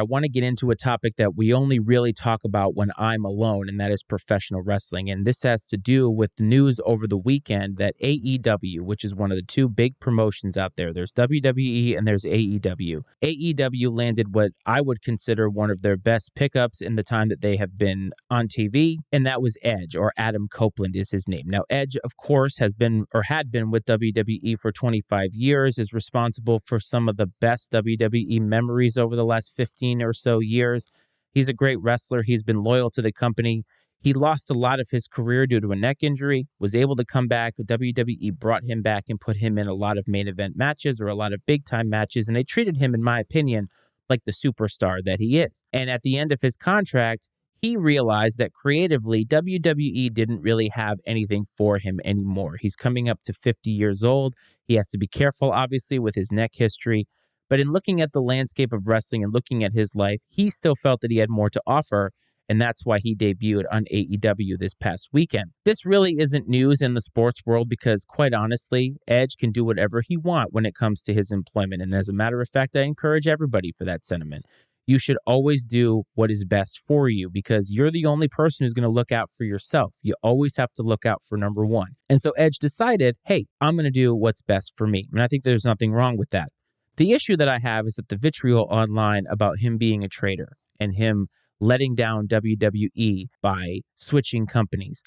I want to get into a topic that we only really talk about when I'm alone, and that is professional wrestling. And this has to do with the news over the weekend that AEW, which is one of the two big promotions out there's WWE and there's AEW. AEW landed what I would consider one of their best pickups in the time that they have been on TV, and that was Edge, or Adam Copeland is his name. Now, Edge, of course, had been with WWE for 25 years, is responsible for some of the best WWE memories over the last 15 or so years. He's a great wrestler. He's been loyal to the company. He lost a lot of his career due to a neck injury, was able to come back. The WWE brought him back and put him in a lot of main event matches or a lot of big time matches, and they treated him, in my opinion, like the superstar that he is. And at the end of his contract, he realized that creatively, WWE didn't really have anything for him anymore. He's coming up to 50 years old. He has to be careful, obviously, with his neck history. But in looking at the landscape of wrestling and looking at his life, he still felt that he had more to offer, and that's why he debuted on AEW this past weekend. This really isn't news in the sports world because, quite honestly, Edge can do whatever he wants when it comes to his employment. And as a matter of fact, I encourage everybody for that sentiment. You should always do what is best for you because you're the only person who's going to look out for yourself. You always have to look out for number one. And so Edge decided, hey, I'm going to do what's best for me. And I think there's nothing wrong with that. The issue that I have is that the vitriol online about him being a traitor and him letting down WWE by switching companies.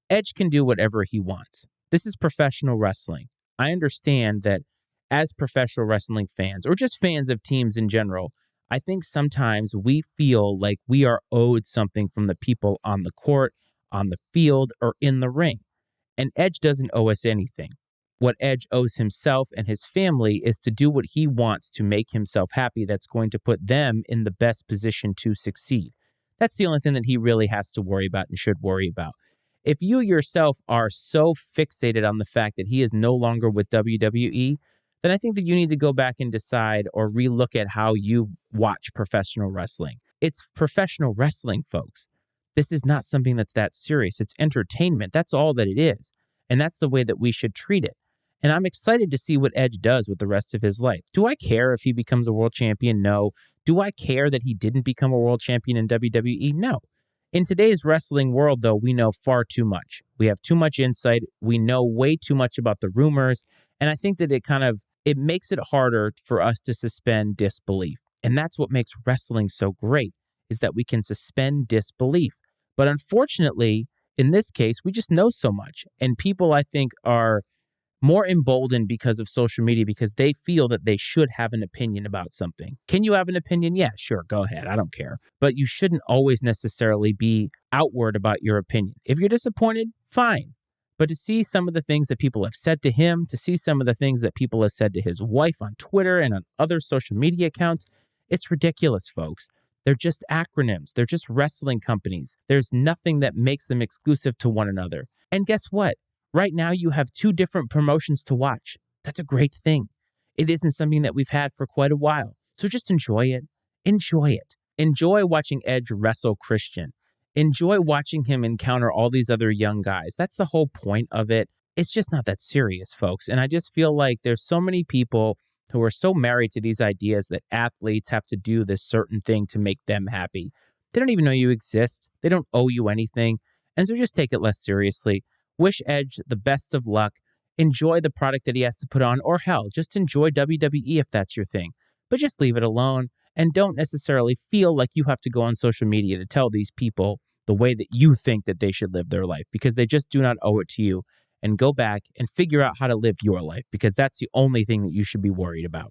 Edge can do whatever he wants. This is professional wrestling. I understand that as professional wrestling fans, or just fans of teams in general, I think sometimes we feel like we are owed something from the people on the court, on the field, or in the ring. And Edge doesn't owe us anything. What Edge owes himself and his family is to do what he wants to make himself happy that's going to put them in the best position to succeed. That's the only thing that he really has to worry about and should worry about. If you yourself are so fixated on the fact that he is no longer with WWE, then I think that you need to go back and decide or relook at how you watch professional wrestling. It's professional wrestling, folks. This is not something that's that serious. It's entertainment. That's all that it is. And that's the way that we should treat it. And I'm excited to see what Edge does with the rest of his life. Do I care if he becomes a world champion? No. Do I care that he didn't become a world champion in WWE? No. In today's wrestling world, though, we know far too much. We have too much insight. We know way too much about the rumors. And I think that it makes it harder for us to suspend disbelief. And that's what makes wrestling so great, is that we can suspend disbelief. But unfortunately, in this case, we just know so much. And people, I think, are more emboldened because of social media because they feel that they should have an opinion about something. Can you have an opinion? Yeah, sure, go ahead. I don't care. But you shouldn't always necessarily be outward about your opinion. If you're disappointed, fine. But to see some of the things that people have said to him, to see some of the things that people have said to his wife on Twitter and on other social media accounts, it's ridiculous, folks. They're just acronyms. They're just wrestling companies. There's nothing that makes them exclusive to one another. And guess what? Right now, you have two different promotions to watch. That's a great thing. It isn't something that we've had for quite a while. So just enjoy it. Enjoy it. Enjoy watching Edge wrestle Christian. Enjoy watching him encounter all these other young guys. That's the whole point of it. It's just not that serious, folks. And I just feel like there's so many people who are so married to these ideas that athletes have to do this certain thing to make them happy. They don't even know you exist. They don't owe you anything. And so just take it less seriously. Wish Edge the best of luck. Enjoy the product that he has to put on, or hell, just enjoy WWE if that's your thing. But just leave it alone and don't necessarily feel like you have to go on social media to tell these people the way that you think that they should live their life because they just do not owe it to you. And go back and figure out how to live your life because that's the only thing that you should be worried about.